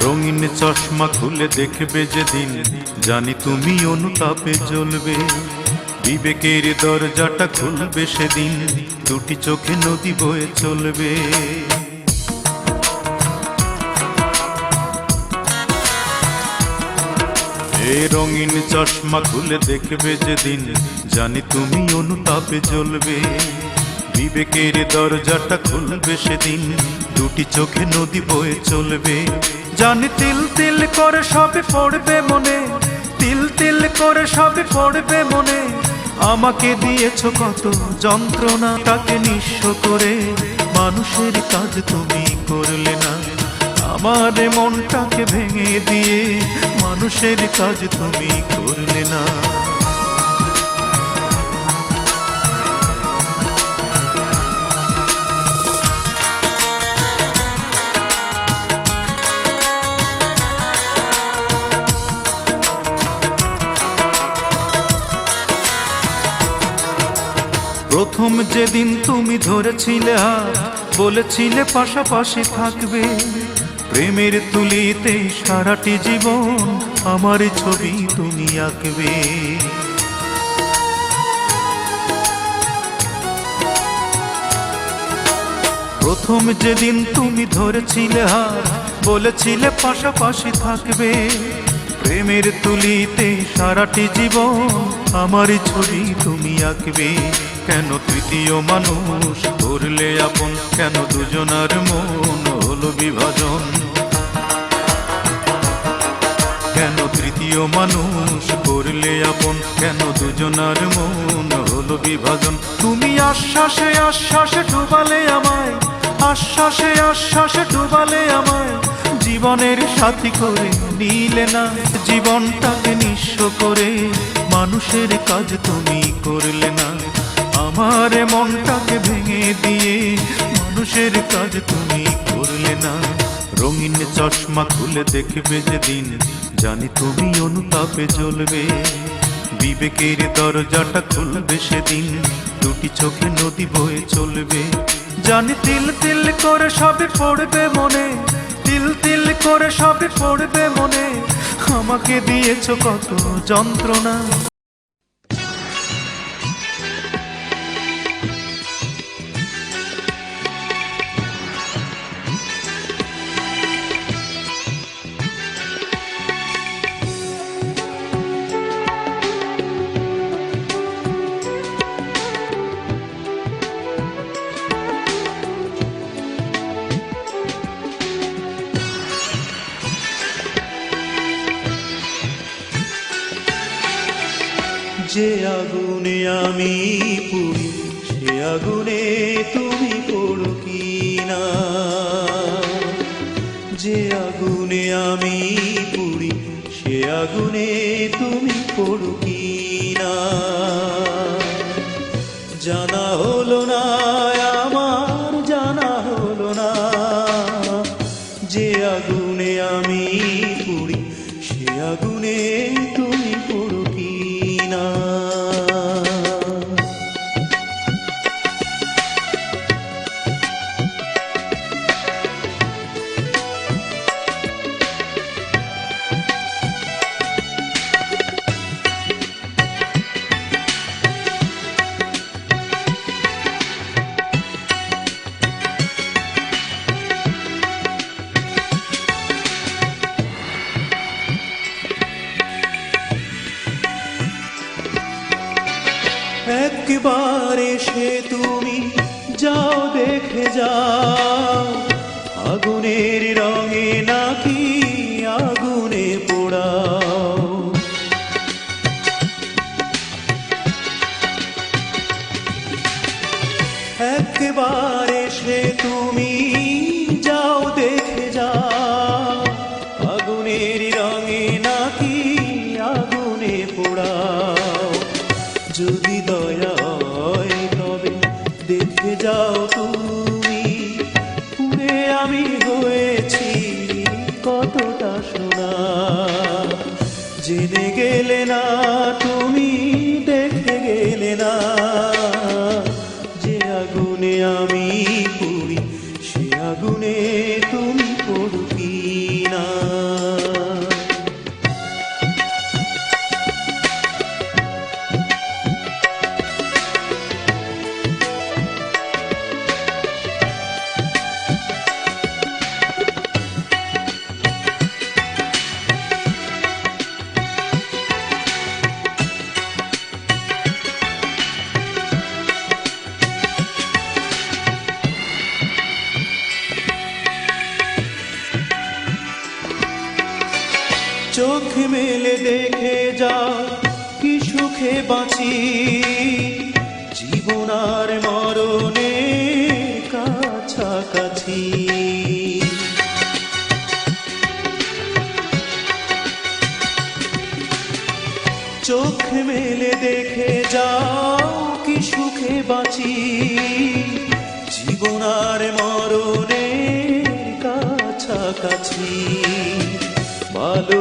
রঙিন চশমা খুলে দেখবে যেদিন, জানি তুমি অনুতাপে জ্বলবে। বিবেকের দরজাটা খুলবে সেদিন, দুটি চোখে নদী বয়ে চলবে। এ রঙিন চশমা খুলে দেখবে যেদিন, জানি তুমি অনুতাপে জ্বলবে। বিবেকের দরজাটা খুলবে সেদিন, দুটি চোখে নদী বয়ে চলবে। জানি তিল তিল করে সবে পড়বে মনে, তিল তিল করে সবে পড়বে মনে। আমাকে দিয়েছো কত যন্ত্রণা, তাকে নিঃস্ব করে মানুষের কাজ তুমি করলে না। আমার মনটাকে ভেঙে দিয়ে মানুষের কাজ তুমি করলে না। প্রথম যেদিন তুমি ধরেছিলে হাত, বলেছিলে পাশাপাশি থাকবে। প্রেমের তুলিতে সারাটি জীবন আমার ছবি তুমি আঁকবে। প্রথম যেদিন তুমি ধরেছিলে হাত, বলেছিলে পাশাপাশি থাকবে। প্রেমের তুলিতে সারাটি জীবন আমার ছবি তুমি আঁকবে। কেন তৃতীয় মানুষ করলে আপন, কেন দুজনার মন হলো বিভাজন। কেন তৃতীয় মানুষ করলে আপন, কেন দুজনার মন হলো বিভাজন। তুমি আশ্বাসে আশ্বাসে ডুবালে আমায়, আশ্বাসে আশ্বাসে ডুবালে আমায়। জীবনের সাথী করে নিলে না, জীবনটাকে নিঃস্ব করে মানুষের কাজ তুমি করলে না। আমার মনটাকে ভেঙে দিয়ে মানুষের কাজ তুমি করলে না। রঙিন চশমা খুলে দেখবে যেদিন, জানি তুমি অনুতাপে জ্বলবে। বিবেকের দরজাটা খুলবে সেদিন, দুটি চোখে নদী বয়ে চলবে। জানি তিল তিল করে সবে পড়বে মনে, তিল তিল করে সবে পড়বে মনে। আমাকে দিয়েছো কত যন্ত্রণা। যে আগুনে আমি পুড়ি, সে আগুনে তুমি পড়ো কিনা। যে আগুনে আমি পুড়ি, সে আগুনে তুমি পড়ো কিনা। জানা হলো না আমার, জানা হলো না। যে আগুনে আমি পুড়ি, সে আগুনে তুমি পড়ো কিনা। একবার এসে তুমি যাও, দেখে যাও। আগুনের রঙে নাকি আগুনে পোড়াও। একবার এসে তুমি যাও, দেখে যাও। আগুনের রঙে নাকি আগুনে পোড়াও। যদি দয়া হয় তবে দেখে যাও তুমি, পুড়ে আমি হয়েছি কতটা সোনা। জেনে গেলে না তুমি, দেখে গেলে না। যে আগুনে আমি পুড়ি, সে আগুনে তুমি পড়ো কিনা। চোখ মেলে দেখে যাও কি সুখে বাঁচি জীবন আর মরণে কাছাকাছি। চোখ মেলে দেখে যাও কি সুখে বাঁচি জীবন আর মরণে কাছাকাছি। ভালো